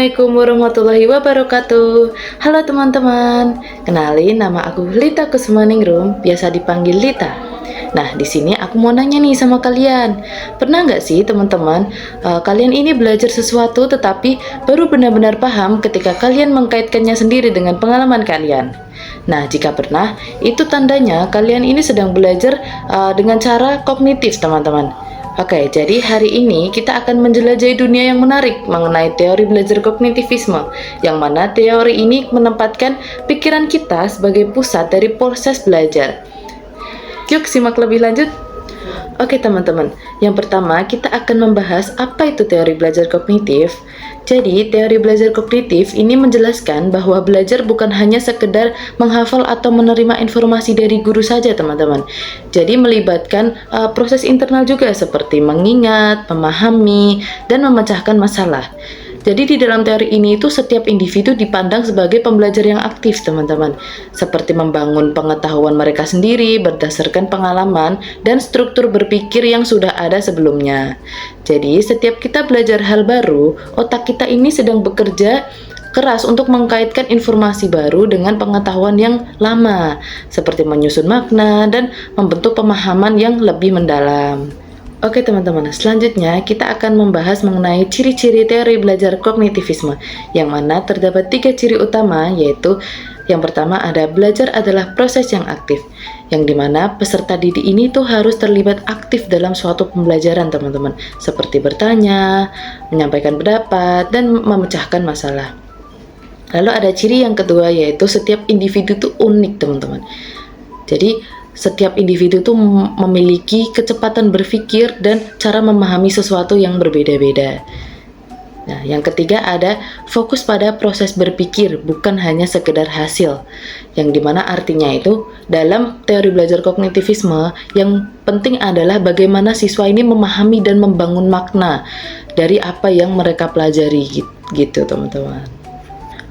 Assalamualaikum warahmatullahi wabarakatuh. Halo teman-teman, kenalin nama aku Lita Kusmaningrum, biasa dipanggil Lita. Nah, di sini aku mau nanya nih sama kalian. Pernah nggak sih teman-teman, kalian ini belajar sesuatu tetapi baru benar-benar paham ketika kalian mengkaitkannya sendiri dengan pengalaman kalian? Nah, jika pernah, itu tandanya kalian ini sedang belajar dengan cara kognitif, teman-teman. Oke, jadi hari ini kita akan menjelajahi dunia yang menarik mengenai teori belajar kognitivisme, yang mana teori ini menempatkan pikiran kita sebagai pusat dari proses belajar. Yuk simak lebih lanjut. Oke teman-teman, yang pertama kita akan membahas apa itu teori belajar kognitif. Jadi, teori belajar kognitif ini menjelaskan bahwa belajar bukan hanya sekedar menghafal atau menerima informasi dari guru saja, teman-teman. Jadi, melibatkan proses internal juga seperti mengingat, memahami, dan memecahkan masalah. Jadi di dalam teori ini itu setiap individu dipandang sebagai pembelajar yang aktif, teman-teman. Seperti membangun pengetahuan mereka sendiri berdasarkan pengalaman dan struktur berpikir yang sudah ada sebelumnya. Jadi setiap kita belajar hal baru, otak kita ini sedang bekerja keras untuk mengkaitkan informasi baru dengan pengetahuan yang lama, seperti menyusun makna dan membentuk pemahaman yang lebih mendalam. Oke teman-teman, selanjutnya kita akan membahas mengenai ciri-ciri teori belajar kognitivisme, yang mana terdapat 3 ciri utama, yaitu yang pertama ada belajar adalah proses yang aktif, yang dimana peserta didik ini tuh harus terlibat aktif dalam suatu pembelajaran, teman-teman, seperti bertanya, menyampaikan pendapat, dan memecahkan masalah. Lalu ada ciri yang kedua, yaitu setiap individu tuh unik, teman-teman. Jadi setiap individu itu memiliki kecepatan berpikir dan cara memahami sesuatu yang berbeda-beda. Nah, yang ketiga ada fokus pada proses berpikir, bukan hanya sekedar hasil. Yang dimana artinya itu dalam teori belajar kognitivisme yang penting adalah bagaimana siswa ini memahami dan membangun makna dari apa yang mereka pelajari gitu teman-teman.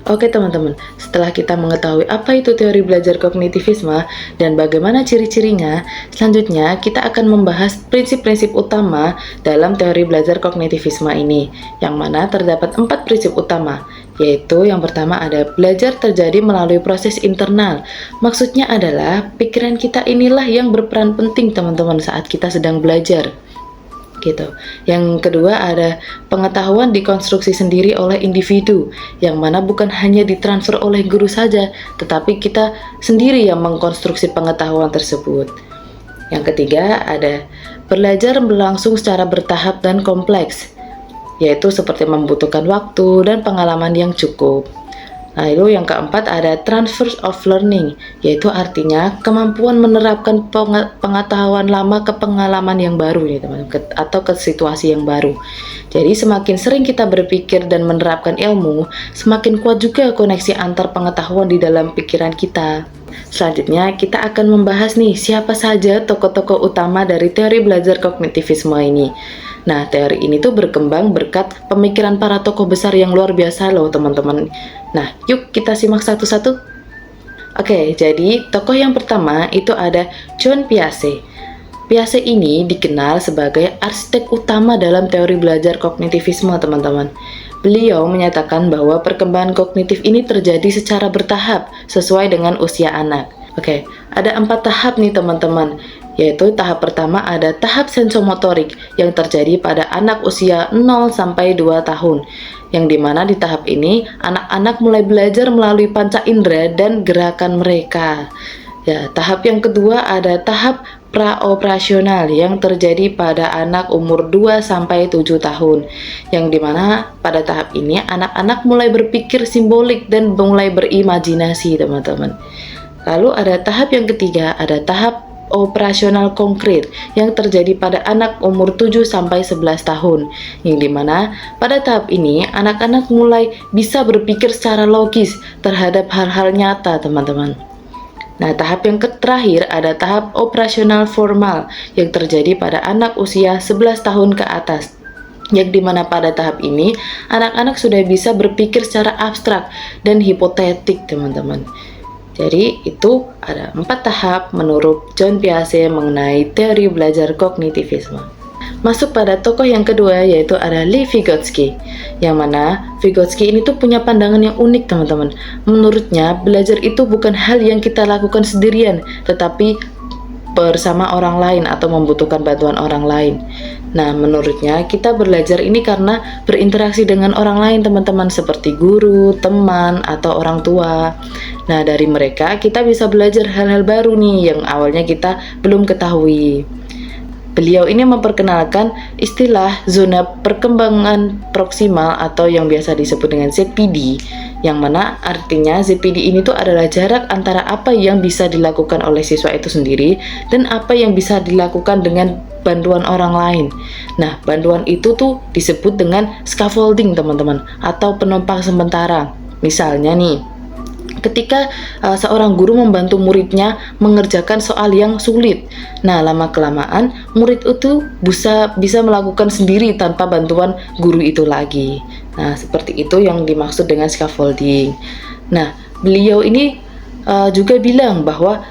Oke teman-teman, setelah kita mengetahui apa itu teori belajar kognitivisme dan bagaimana ciri-cirinya, selanjutnya kita akan membahas prinsip-prinsip utama dalam teori belajar kognitivisme ini, yang mana terdapat 4 prinsip utama, yaitu yang pertama ada belajar terjadi melalui proses internal. Maksudnya adalah pikiran kita inilah yang berperan penting teman-teman saat kita sedang belajar. Gitu. Yang kedua ada pengetahuan dikonstruksi sendiri oleh individu, yang mana bukan hanya ditransfer oleh guru saja, tetapi kita sendiri yang mengkonstruksi pengetahuan tersebut. Yang ketiga ada belajar berlangsung secara bertahap dan kompleks, yaitu seperti membutuhkan waktu dan pengalaman yang cukup. Lalu yang keempat ada transfer of learning, yaitu artinya kemampuan menerapkan pengetahuan lama ke pengalaman yang baru nih teman-teman, atau ke situasi yang baru. Jadi semakin sering kita berpikir dan menerapkan ilmu, semakin kuat juga koneksi antar pengetahuan di dalam pikiran kita. Selanjutnya kita akan membahas nih siapa saja tokoh-tokoh utama dari teori belajar kognitivisme ini. Nah, teori ini tuh berkembang berkat pemikiran para tokoh besar yang luar biasa loh teman-teman. Nah, yuk kita simak satu-satu. Oke, jadi tokoh yang pertama itu ada John Piaget. Piaget ini dikenal sebagai arsitek utama dalam teori belajar kognitivisme, teman-teman. Beliau menyatakan bahwa perkembangan kognitif ini terjadi secara bertahap sesuai dengan usia anak. Oke, ada 4 tahap nih teman-teman. Yaitu tahap pertama ada tahap sensomotorik yang terjadi pada anak usia 0 sampai 2 tahun. Yang dimana di tahap ini anak-anak mulai belajar melalui panca indera dan gerakan mereka. Ya, tahap yang kedua ada tahap praoperasional yang terjadi pada anak umur 2 sampai 7 tahun. Yang dimana pada tahap ini anak-anak mulai berpikir simbolik dan mulai berimajinasi, teman-teman. Lalu ada tahap yang ketiga, ada tahap operasional konkret yang terjadi pada anak umur 7 sampai 11 tahun, yang dimana pada tahap ini anak-anak mulai bisa berpikir secara logis terhadap hal-hal nyata, teman-teman. Nah, tahap yang terakhir ada tahap operasional formal yang terjadi pada anak usia 11 tahun ke atas, yang dimana pada tahap ini anak-anak sudah bisa berpikir secara abstrak dan hipotetik, teman-teman. Jadi itu ada 4 tahap menurut John Piaget mengenai teori belajar kognitivisme. Masuk pada tokoh yang kedua, yaitu ada Lev Vygotsky. Yang mana Vygotsky ini tuh punya pandangan yang unik, teman-teman. Menurutnya, belajar itu bukan hal yang kita lakukan sendirian, tetapi bersama orang lain atau membutuhkan bantuan orang lain. Nah, menurutnya kita belajar ini karena berinteraksi dengan orang lain, teman-teman, seperti guru, teman, atau orang tua. Nah, dari mereka kita bisa belajar hal-hal baru nih yang awalnya kita belum ketahui. Beliau ini memperkenalkan istilah zona perkembangan proksimal atau yang biasa disebut dengan ZPD, yang mana artinya ZPD ini tuh adalah jarak antara apa yang bisa dilakukan oleh siswa itu sendiri dan apa yang bisa dilakukan dengan bantuan orang lain. Nah, bantuan itu tuh disebut dengan scaffolding, teman-teman, atau penopang sementara. Misalnya nih, ketika seorang guru membantu muridnya mengerjakan soal yang sulit. Nah, lama-kelamaan murid itu bisa melakukan sendiri tanpa bantuan guru itu lagi. Nah, seperti itu yang dimaksud dengan scaffolding. Nah, beliau ini juga bilang bahwa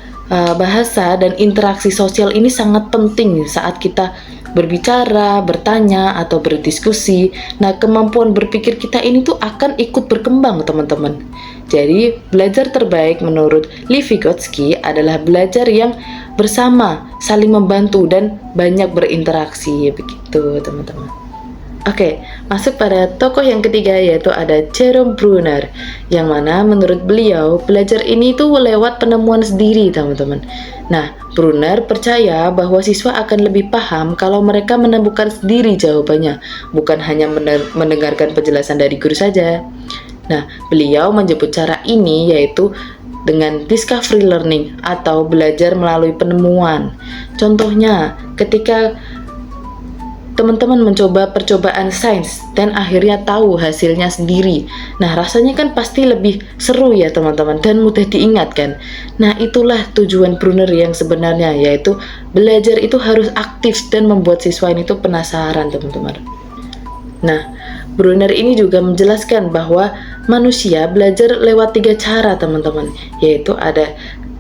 bahasa dan interaksi sosial ini sangat penting saat kita berbicara, bertanya, atau berdiskusi. Nah, kemampuan berpikir kita ini tuh akan ikut berkembang, teman-teman. Jadi, belajar terbaik menurut Lev Vygotsky adalah belajar yang bersama, saling membantu, dan banyak berinteraksi. Begitu, teman-teman. Oke, masuk pada tokoh yang ketiga, yaitu ada Jerome Bruner, yang mana menurut beliau belajar ini tuh lewat penemuan sendiri, teman-teman. Nah, Bruner percaya bahwa siswa akan lebih paham kalau mereka menemukan sendiri jawabannya, bukan hanya mendengarkan penjelasan dari guru saja. Nah, beliau menyebut cara ini yaitu dengan discovery learning atau belajar melalui penemuan. Contohnya, ketika teman-teman mencoba percobaan sains dan akhirnya tahu hasilnya sendiri. Nah, rasanya kan pasti lebih seru ya, teman-teman, dan mudah diingat kan. Nah, itulah tujuan Bruner yang sebenarnya, yaitu belajar itu harus aktif dan membuat siswa ini tuh penasaran, teman-teman. Nah, Bruner ini juga menjelaskan bahwa manusia belajar lewat 3 cara, teman-teman, yaitu ada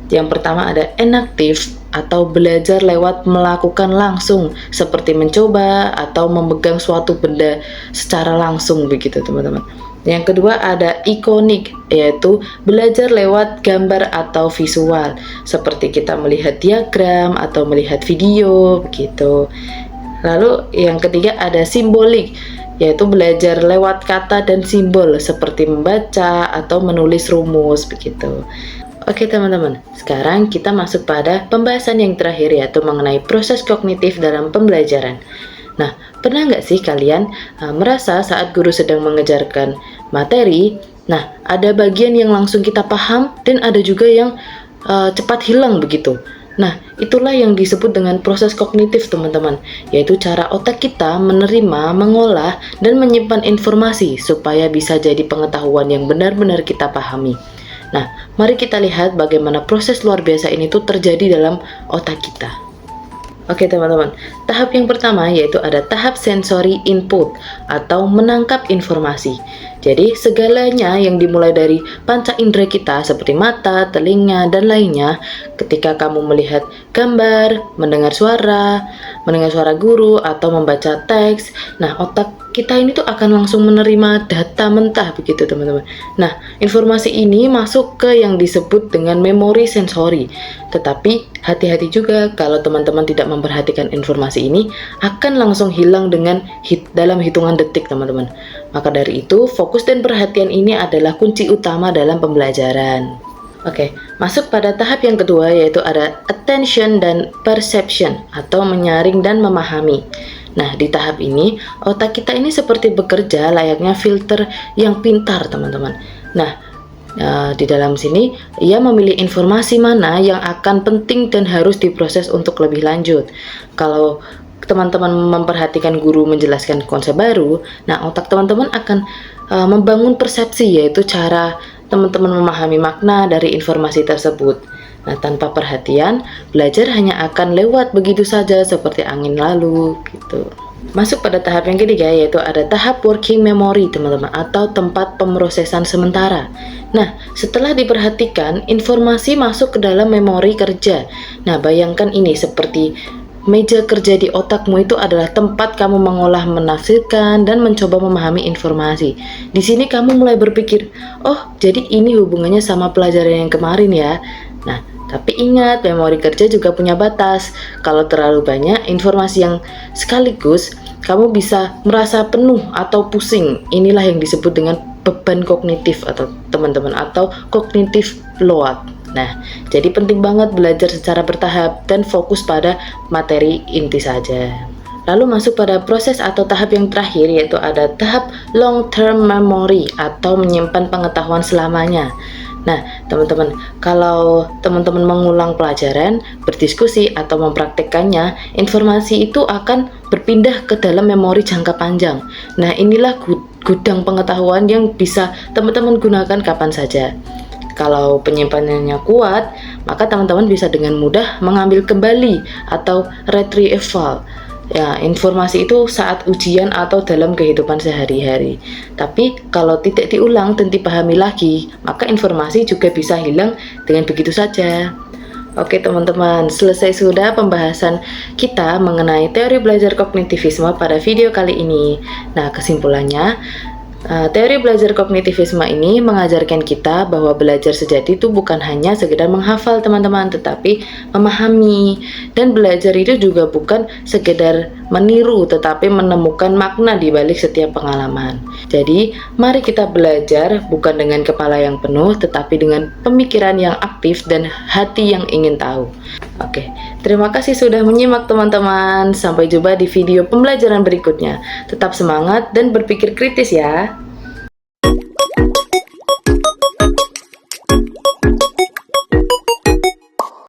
yang pertama ada enaktif atau belajar lewat melakukan langsung seperti mencoba atau memegang suatu benda secara langsung, begitu, teman-teman. Yang kedua ada ikonik, yaitu belajar lewat gambar atau visual seperti kita melihat diagram atau melihat video, begitu. Lalu yang ketiga ada simbolik, yaitu belajar lewat kata dan simbol seperti membaca atau menulis rumus, begitu. Oke, teman-teman, sekarang kita masuk pada pembahasan yang terakhir, yaitu mengenai proses kognitif dalam pembelajaran. Nah, pernah nggak sih kalian merasa saat guru sedang mengajarkan materi, nah ada bagian yang langsung kita paham dan ada juga yang cepat hilang, begitu. Nah, itulah yang disebut dengan proses kognitif, teman-teman, yaitu cara otak kita menerima, mengolah, dan menyimpan informasi supaya bisa jadi pengetahuan yang benar-benar kita pahami. Nah, mari kita lihat bagaimana proses luar biasa ini tuh terjadi dalam otak kita. Oke, teman-teman, tahap yang pertama yaitu ada tahap sensory input atau menangkap informasi. Jadi, segalanya yang dimulai dari panca indera kita seperti mata, telinga, dan lainnya, ketika kamu melihat gambar, mendengar suara guru, atau membaca teks, nah otak kita ini tuh akan langsung menerima data mentah, begitu, teman-teman. Nah, informasi ini masuk ke yang disebut dengan memori sensori. Tetapi hati-hati juga kalau teman-teman tidak memperhatikan informasi ini, akan langsung hilang dalam hitungan detik, teman-teman. Maka dari itu, fokus dan perhatian ini adalah kunci utama dalam pembelajaran. Oke, masuk pada tahap yang kedua, yaitu ada attention dan perception atau menyaring dan memahami. Nah, di tahap ini, otak kita ini seperti bekerja layaknya filter yang pintar, teman-teman. Nah, di dalam sini, ia memilih informasi mana yang akan penting dan harus diproses untuk lebih lanjut. Kalau teman-teman memperhatikan guru menjelaskan konsep baru, nah otak teman-teman akan membangun persepsi, yaitu cara teman-teman memahami makna dari informasi tersebut. Nah, tanpa perhatian, belajar hanya akan lewat begitu saja seperti angin lalu, gitu. Masuk pada tahap yang ketiga, yaitu ada tahap working memory, teman-teman, atau tempat pemrosesan sementara. Nah, setelah diperhatikan, informasi masuk ke dalam memori kerja. Nah, bayangkan ini seperti meja kerja di otakmu itu adalah tempat kamu mengolah, menafsirkan, dan mencoba memahami informasi. Di sini kamu mulai berpikir, oh jadi ini hubungannya sama pelajaran yang kemarin ya. Nah, tapi ingat, memori kerja juga punya batas. Kalau terlalu banyak informasi yang sekaligus, kamu bisa merasa penuh atau pusing. Inilah yang disebut dengan beban kognitif atau teman-teman, atau cognitive load. Nah, jadi penting banget belajar secara bertahap dan fokus pada materi inti saja. Lalu masuk pada proses atau tahap yang terakhir, yaitu ada tahap long term memory atau menyimpan pengetahuan selamanya. Nah, teman-teman, kalau teman-teman mengulang pelajaran, berdiskusi atau mempraktikkannya, informasi itu akan berpindah ke dalam memori jangka panjang. Nah, inilah gudang pengetahuan yang bisa teman-teman gunakan kapan saja. Kalau penyimpanannya kuat, maka teman-teman bisa dengan mudah mengambil kembali atau retrieval. Ya, informasi itu saat ujian atau dalam kehidupan sehari-hari. Tapi kalau tidak diulang dan dipahami lagi, maka informasi juga bisa hilang dengan begitu saja. Oke teman-teman, selesai sudah pembahasan kita mengenai teori belajar kognitivisme pada video kali ini. Nah, kesimpulannya, teori belajar kognitivisme ini mengajarkan kita bahwa belajar sejati itu bukan hanya sekedar menghafal teman-teman, tetapi memahami. Dan belajar itu juga bukan sekedar meniru, tetapi menemukan makna di balik setiap pengalaman. Jadi, mari kita belajar bukan dengan kepala yang penuh, tetapi dengan pemikiran yang aktif dan hati yang ingin tahu. Oke, terima kasih sudah menyimak teman-teman. Sampai jumpa di video pembelajaran berikutnya. Tetap semangat dan berpikir kritis ya.